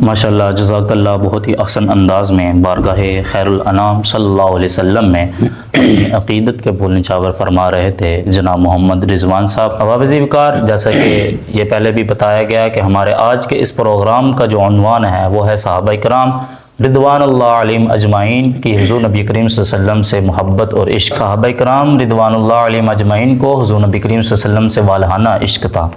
ماشاءاللہ، جزاک اللہ، بہت ہی احسن انداز میں بارگاہ خیر الانام صلی اللہ علیہ وسلم میں اپنی عقیدت کے پھول نچھاور فرما رہے تھے جناب محمد رضوان صاحب۔ عواوض وقار، جیسا کہ یہ پہلے بھی بتایا گیا کہ ہمارے آج کے اس پروگرام کا جو عنوان ہے وہ ہے صحابہ کرام رضوان اللہ علیہم اجمعین کی حضور نبی کریم صلی اللہ علیہ وسلم سے محبت اور عشق۔ صحابہ کرام رضوان اللہ علیہم اجمعین کو حضور نبی کریم صلی اللہ علیہ وسلم سے والہانہ عشق تھا،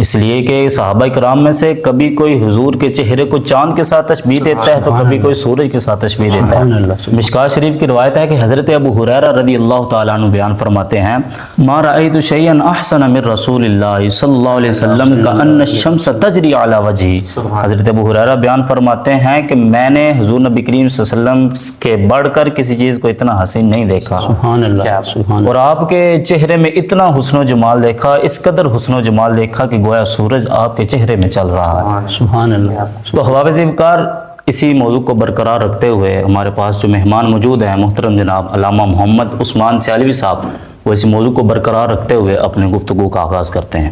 اس لیے کہ صحابہ کرام میں سے کبھی کوئی حضور کے چہرے کو چاند کے ساتھ تشبیہ دیتا ہے تو کبھی کوئی سورج کے ساتھ تشبیہ دیتا ہے۔ مشکوٰۃ شریف کی روایت ہے کہ حضرت ابو ہریرہ رضی اللہ تعالیٰ عنہ بیان فرماتے ہیں، ما رأیت شیئا احسن من رسول اللہ صلی اللہ علیہ وسلم کأن الشمس تجری علی وجہہ۔ حضرت ابو ہریرہ بیان فرماتے ہیں کہ میں نے حضور نبی کریم صلی اللہ علیہ وسلم کے بڑھ کر کسی چیز کو اتنا حسین نہیں دیکھا، سبحان اللہ، اور آپ کے چہرے میں اتنا حسن و جمال دیکھا، اس قدر حسن و جمال دیکھا کہ گویا سورج آپ کے چہرے میں چل رہا ہے۔ سبحان اللہ۔ تو حواوز وقار، اسی موضوع کو برقرار رکھتے ہوئے ہمارے پاس جو مہمان موجود ہیں محترم جناب علامہ محمد عثمان سیالوی صاحب، وہ اسی موضوع کو برقرار رکھتے ہوئے اپنے گفتگو کا آغاز کرتے ہیں۔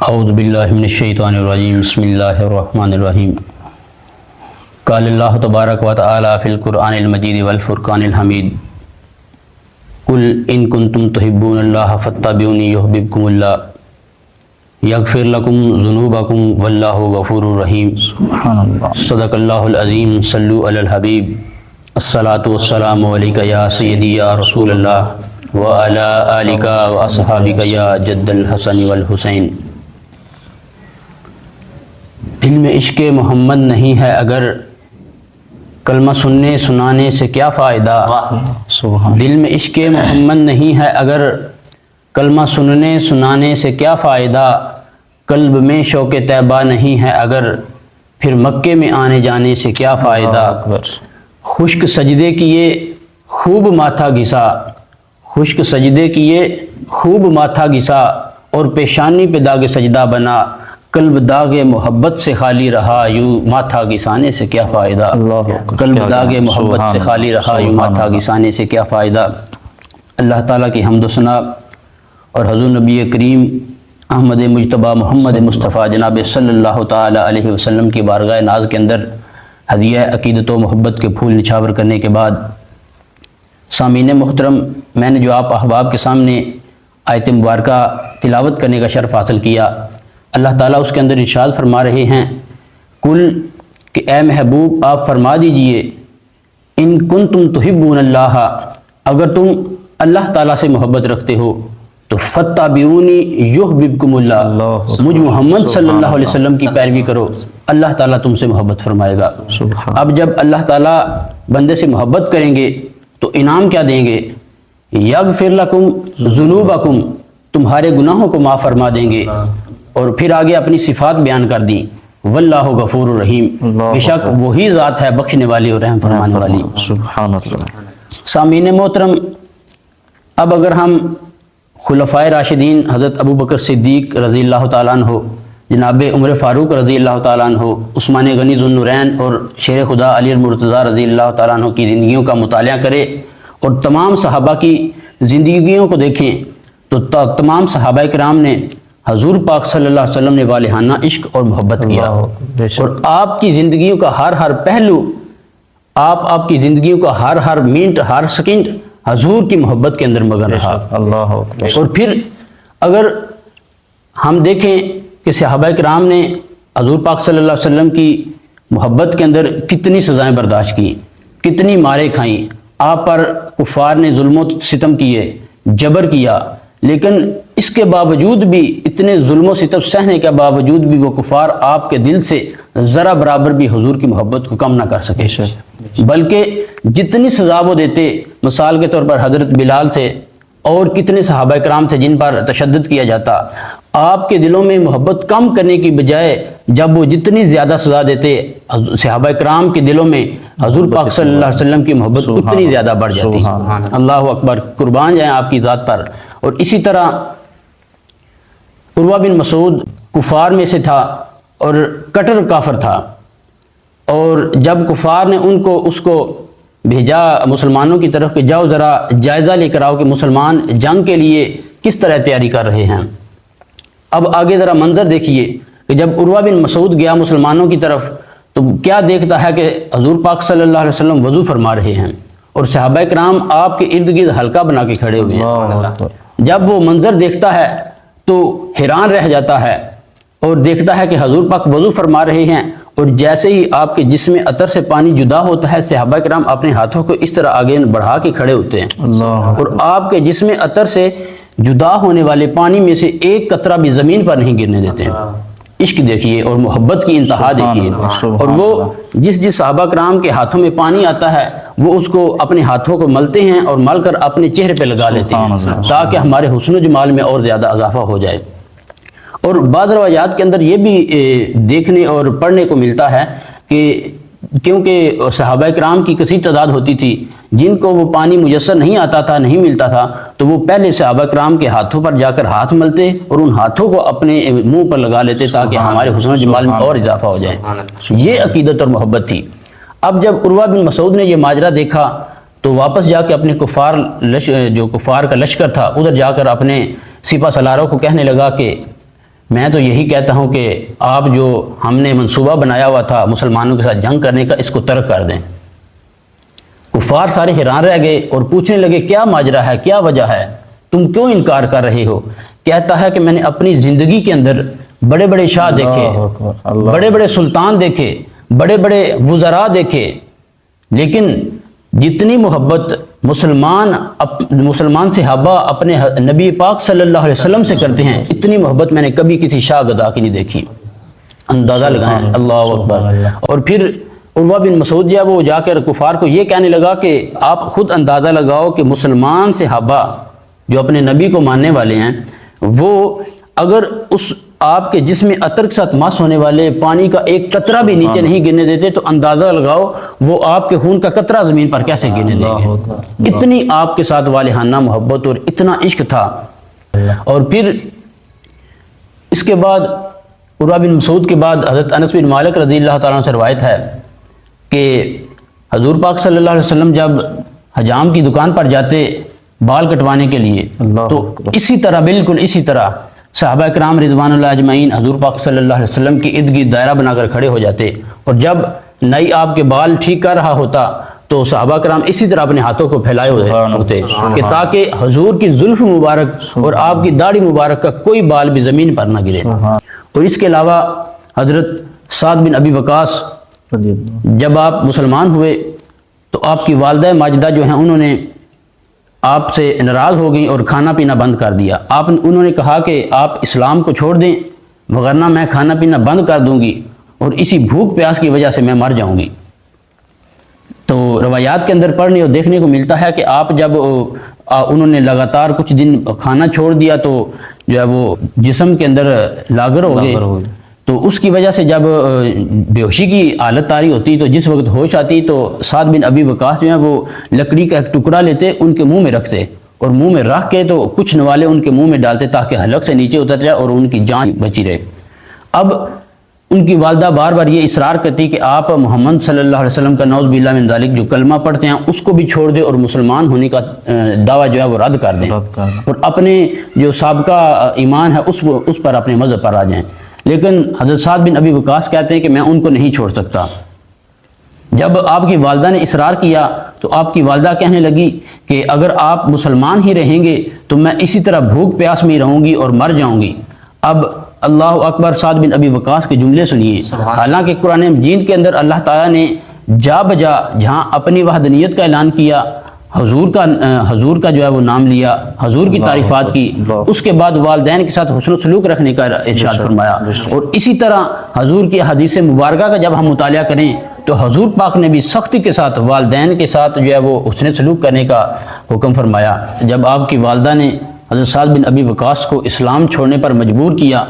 اعوذ باللہ من الشیطان الرجیم، بسم اللہ الرحمن الرحیم۔ قال اللہ تبارک و تعالی فی القرآن المجید والفرقان الحمید، قل ان کنتم تحبون اللہ فاتبعونی یحببکم اللہ یغفر لکم ذنوبکم واللہ غفور رحیم۔ سبحان اللہ۔ صدق اللہ العظیم، صلو علی الحبیب، الصلاۃ والسلام علیک یا سیدی یا رسول اللہ وعلی آلک واصحابک یا جد الحسن والحسین۔ دل میں عشق محمد نہیں ہے اگر کلمہ سننے سنانے سے کیا فائدہ۔ دل میں عشق محمد نہیں ہے اگر کلمہ سننے سنانے سے کیا فائدہ، قلب میں شوق طیبہ نہیں ہے اگر پھر مکے میں آنے جانے سے کیا فائدہ۔ خشک سجدے کیے خوب ماتھا گھسا، خشک سجدے کیے خوب ماتھا گھسا، اور پیشانی پہ داغ سجدہ بنا، قلب داغ محبت سے خالی رہا، یوں ماتھا گھسانے سے کیا فائدہ۔ قلب داغ محبت سے خالی رہا، یوں ماتھا گھسانے سے کیا فائدہ۔ اللہ تعالیٰ کی حمد و ثنا اور حضور نبی کریم احمد مجتبیٰ محمد مصطفیٰ جناب صلی اللہ تعالیٰ علیہ وسلم کی بارگاہ ناز کے اندر ہدیہ عقیدت و محبت کے پھول نچھاور کرنے کے بعد، سامعین محترم، میں نے جو آپ احباب کے سامنے آیت مبارکہ تلاوت کرنے کا شرف حاصل کیا، اللہ تعالیٰ اس کے اندر ارشاد فرما رہے ہیں، کل کہ اے محبوب آپ فرما دیجئے، ان کنتم تحبون اللہ، اگر تم اللہ تعالیٰ سے محبت رکھتے ہو تو فاتبعونی یحببکم اللہ، مجھ محمد صلی اللہ علیہ وسلم کی پیروی کرو، اللہ تعالیٰ تم سے محبت فرمائے گا۔ اب جب اللہ تعالیٰ بندے سے محبت کریں گے تو انعام کیا دیں گے؟ یغفر لکم ذنوبکم، تمہارے گناہوں کو معاف فرما دیں گے، اور پھر آگے اپنی صفات بیان کر دیں، واللہ غفور الرحیم، بے شک وہی ذات ہے بخشنے والی اور رحم فرمانے والی۔ سبحان اللہ۔ سامعین محترم، اب اگر ہم خلفائے راشدین حضرت ابو بکر صدیق رضی اللہ تعالیٰ عنہ، جناب عمر فاروق رضی اللہ تعالیٰ عنہ، عثمان غنی ذو النورین اور شیر خدا علی المرتضیٰ رضی اللہ تعالیٰ عنہ کی زندگیوں کا مطالعہ کریں اور تمام صحابہ کی زندگیوں کو دیکھیں تو تمام صحابہ کرام نے حضور پاک صلی اللہ علیہ وسلم نے والہانہ عشق اور محبت کیا، اور آپ کی زندگیوں کا ہر پہلو، آپ کی زندگیوں کا ہر منٹ ہر سیکنڈ حضور کی محبت کے اندر مگن رہا۔ اور پھر اگر ہم دیکھیں کہ صحابہ کرام نے حضور پاک صلی اللہ علیہ وسلم کی محبت کے اندر کتنی سزائیں برداشت کی، کتنی مارے کھائیں، آپ پر کفار نے ظلم و ستم کیے، جبر کیا، لیکن اس کے باوجود بھی، اتنے ظلم و ستم سہنے کے باوجود بھی، وہ کفار آپ کے دل سے ذرا برابر بھی حضور کی محبت کو کم نہ کر سکے، بلکہ جتنی سزا وہ دیتے، مثال کے طور پر حضرت بلال تھے اور کتنے صحابہ کرام تھے جن پر تشدد کیا جاتا، آپ کے دلوں میں محبت کم کرنے کی بجائے جب وہ جتنی زیادہ سزا دیتے، صحابہ کرام کے دلوں میں حضور پاک صلی اللہ علیہ وسلم کی محبت اتنی زیادہ بڑھ جاتی۔ اللہ اکبر، قربان جائیں آپ کی ذات پر۔ اور اسی طرح عروہ بن مسعود کفار میں سے تھا اور کٹر کافر تھا، اور جب کفار نے اس کو بھیجا مسلمانوں کی طرف کہ جاؤ ذرا جائزہ لے کر آؤ کہ مسلمان جنگ کے لیے کس طرح تیاری کر رہے ہیں۔ اب آگے ذرا منظر دیکھیے، کہ جب عروہ بن مسعود گیا مسلمانوں کی طرف تو کیا دیکھتا ہے کہ حضور پاک صلی اللہ علیہ وسلم وضو فرما رہے ہیں اور صحابہ کرام آپ کے ارد گرد حلقہ بنا کے کھڑے ہوئے ہیں۔ جب وہ منظر دیکھتا ہے تو حیران رہ جاتا ہے اور دیکھتا ہے کہ حضور پاک وضو فرما رہے ہیں، اور جیسے ہی آپ کے جسم عطر سے پانی جدا ہوتا ہے صحابہ کرام اپنے ہاتھوں کو اس طرح آگے بڑھا کے کھڑے ہوتے ہیں اور آپ کے جسم عطر سے جدا ہونے والے پانی میں سے ایک قطرہ بھی زمین پر نہیں گرنے دیتے ہیں۔ عشق دیکھیے اور محبت کی انتہا دیکھیے، اور وہ جس صحابہ کرام کے ہاتھوں میں پانی آتا ہے وہ اس کو اپنے ہاتھوں کو ملتے ہیں اور مل کر اپنے چہرے پہ لگا لیتے ہیں تاکہ ہمارے حسن و جمال میں اور زیادہ اضافہ ہو جائے۔ اور بعض روایات کے اندر یہ بھی دیکھنے اور پڑھنے کو ملتا ہے کہ کیونکہ صحابہ کرام کی کثیر تعداد ہوتی تھی جن کو وہ پانی میسر نہیں آتا تھا، نہیں ملتا تھا، تو وہ پہلے صحابہ کرام کے ہاتھوں پر جا کر ہاتھ ملتے اور ان ہاتھوں کو اپنے منہ پر لگا لیتے تاکہ ہمارے حسن و جمال میں اور اضافہ ہو جائے۔ یہ عقیدت اور محبت تھی۔ اب جب عروہ بن مسعود نے یہ ماجرا دیکھا تو واپس جا کے اپنے جو کفار کا لشکر تھا ادھر جا کر اپنے سپہ سالاروں کو کہنے لگا کہ میں تو یہی کہتا ہوں کہ آپ جو ہم نے منصوبہ بنایا ہوا تھا مسلمانوں کے ساتھ جنگ کرنے کا اس کو ترک کر دیں۔ کفار سارے حیران رہ گئے اور پوچھنے لگے کیا ماجرا ہے، کیا وجہ ہے، تم کیوں انکار کر رہے ہو؟ کہتا ہے کہ میں نے اپنی زندگی کے اندر بڑے بڑے شاہ دیکھے، بڑے بڑے سلطان دیکھے، بڑے بڑے وزراء دیکھے، لیکن جتنی محبت مسلمان صحابہ اپنے نبی پاک صلی اللہ علیہ وسلم سے کرتے ہیں اتنی محبت میں نے کبھی کسی شاہ گدا کی نہیں دیکھی۔ اندازہ لگائیں، اللہ اکبر۔ اور پھر عروہ بن مسعود جو وہ جا کر کفار کو یہ کہنے لگا کہ آپ خود اندازہ لگاؤ کہ مسلمان صحابہ جو اپنے نبی کو ماننے والے ہیں وہ اگر اس آپ کے جسم عطر کے ساتھ مس ہونے والے پانی کا ایک قطرہ بھی نیچے نہیں گرنے دیتے تو اندازہ لگاؤ وہ آپ کے خون کا قطرہ زمین پر کیسے گرنے دیں گے۔ اتنی آپ کے ساتھ والہانہ محبت اور اتنا عشق تھا۔ اور پھر اس کے بعد عروہ بن مسعود کے بعد حضرت انس بن مالک رضی اللہ تعالیٰ عنہ سے روایت ہے کہ حضور پاک صلی اللہ علیہ وسلم جب حجام کی دکان پر جاتے بال کٹوانے کے لیے تو اسی طرح بالکل اسی طرح صحابہ کرام رضوان اللہ اجمعین حضور پاک صلی اللہ علیہ وسلم کے ارد گرد دائرہ بنا کر کھڑے ہو جاتے، اور جب نئی آپ کے بال ٹھیک کر رہا ہوتا تو صحابہ کرام اسی طرح اپنے ہاتھوں کو پھیلائے ہوتے کہ تاکہ حضور کی زلف مبارک اور آپ کی داڑھی مبارک کا کوئی بال بھی زمین پر نہ گرے۔ اور اس کے علاوہ حضرت سعد بن ابی وقاص جب آپ مسلمان ہوئے تو آپ کی والدہ ماجدہ جو ہیں انہوں نے آپ سے ناراض ہو گئی اور کھانا پینا بند کر دیا۔ انہوں نے کہا کہ آپ اسلام کو چھوڑ دیں وگرنہ میں کھانا پینا بند کر دوں گی اور اسی بھوک پیاس کی وجہ سے میں مر جاؤں گی۔ تو روایات کے اندر پڑھنے اور دیکھنے کو ملتا ہے کہ آپ جب انہوں نے لگاتار کچھ دن کھانا چھوڑ دیا تو جو ہے وہ جسم کے اندر لاغر ہو گئے، تو اس کی وجہ سے جب بے ہوشی کی حالت طاری ہوتی تو جس وقت ہوش آتی تو سعد بن ابی وقاص جو ہیں وہ لکڑی کا ایک ٹکڑا لیتے ان کے منہ میں رکھتے اور منہ میں رکھ کے تو کچھ نوالے ان کے منہ میں ڈالتے تاکہ حلق سے نیچے اتر جائے اور ان کی جان بچی رہے۔ اب ان کی والدہ بار بار یہ اصرار کرتی کہ آپ محمد صلی اللہ علیہ وسلم کا نعوذ باللہ من ذالک جو کلمہ پڑھتے ہیں اس کو بھی چھوڑ دیں اور مسلمان ہونے کا دعویٰ جو ہے وہ رد کر دیں اور اپنے جو سابقہ ایمان ہے اس پر اپنے مذہب پر آ جائیں۔ لیکن حضرت سعد بن ابی وقاص کہتے ہیں کہ میں ان کو نہیں چھوڑ سکتا۔ جب آپ کی والدہ نے اصرار کیا تو آپ کی والدہ کہنے لگی کہ اگر آپ مسلمان ہی رہیں گے تو میں اسی طرح بھوک پیاس میں رہوں گی اور مر جاؤں گی۔ اب اللہ اکبر، سعد بن ابی وقاص کے جملے سنیے۔ حالانکہ قرآن مجید کے اندر اللہ تعالیٰ نے جا بجا جہاں اپنی وحدانیت کا اعلان کیا، حضور کا جو ہے وہ نام لیا، حضور کی تعریفات کی، اس کے بعد والدین کے ساتھ حسن و سلوک رکھنے کا ارشاد فرمایا۔ اور اسی طرح حضور کی حدیث مبارکہ کا جب ہم مطالعہ کریں تو حضور پاک نے بھی سختی کے ساتھ والدین کے ساتھ جو ہے وہ حسن سلوک کرنے کا حکم فرمایا۔ جب آپ کی والدہ نے حضرت سعد بن ابی وقاص کو اسلام چھوڑنے پر مجبور کیا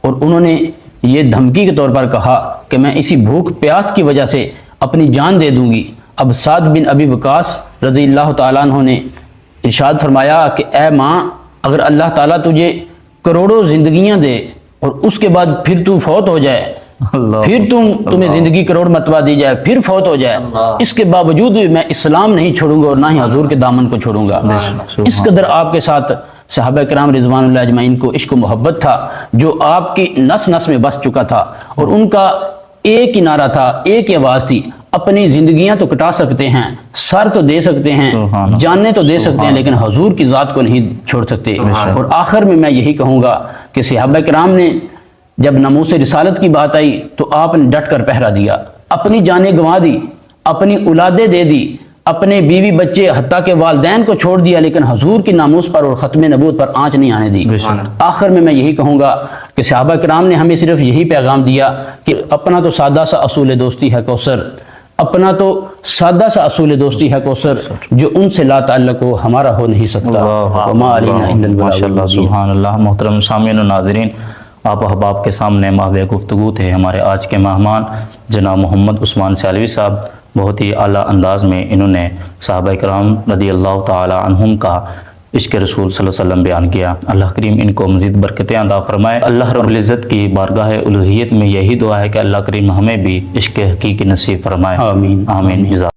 اور انہوں نے یہ دھمکی کے طور پر کہا کہ میں اسی بھوک پیاس کی وجہ سے اپنی جان دے دوں گی، اب سعد بن ابی وقاص رضی اللہ تعالیٰ عنہ نے ارشاد فرمایا کہ اے ماں، اگر اللہ تعالیٰ تجھے کروڑوں زندگیاں دے اور اس کے بعد پھر تو فوت ہو جائے، پھر تمہیں زندگی کروڑ مرتبہ دی جائے، پھر فوت ہو جائے، اس کے باوجود میں اسلام نہیں چھوڑوں گا اور نہ ہی حضور کے دامن کو چھوڑوں گا۔ اس قدر آپ کے ساتھ صحابہ کرام رضوان اللہ اجمعین کو عشق و محبت تھا جو آپ کی نس نس میں بس چکا تھا، اور ان کا ایک ہی نعرہ تھا، ایک ہی آواز تھی، اپنی زندگیاں تو کٹا سکتے ہیں، سر تو دے سکتے ہیں، سبحان اللہ، جانیں تو دے سکتے ہیں، لیکن حضور کی ذات کو نہیں چھوڑ سکتے۔ اور آخر میں یہی کہوں گا کہ صحابہ کرام نے جب ناموس رسالت کی بات آئی تو آپ نے ڈٹ کر پہرا دیا، اپنی جانیں گنوا دی، اپنی اولادیں دے دی، اپنے بیوی بچے حتیٰ کہ والدین کو چھوڑ دیا، لیکن حضور کی ناموس پر اور ختم نبوت پر آنچ نہیں آنے دی۔ آخر میں یہی کہوں گا کہ صحابہ کرام نے ہمیں صرف یہی پیغام دیا کہ اپنا تو سادہ سا اصول دوستی ہے کوثر، اپنا تو سادہ سا اصول دوستی ہے کوثر، جو ان سے لا تعلق ہو ہمارا ہو نہیں سکتا۔ وما علینا الا البلاغ ماشاء اللہ، المبین۔ سبحان اللہ۔ محترم سامعین و ناظرین، آپ احباب کے سامنے محو گفتگو تھے ہمارے آج کے مہمان جناب محمد عثمان سیالوی صاحب۔ بہت ہی اعلیٰ انداز میں انہوں نے صحابہ کرام رضی اللہ تعالی عنہم کا عشق رسول صلی اللہ علیہ وسلم بیان کیا۔ اللہ کریم ان کو مزید برکتیں عطا فرمائے۔ اللہ رب العزت کی بارگاہ الوہیت میں یہی دعا ہے کہ اللہ کریم ہمیں بھی عشق حقیقی نصیب فرمائے۔ آمین۔ آمین۔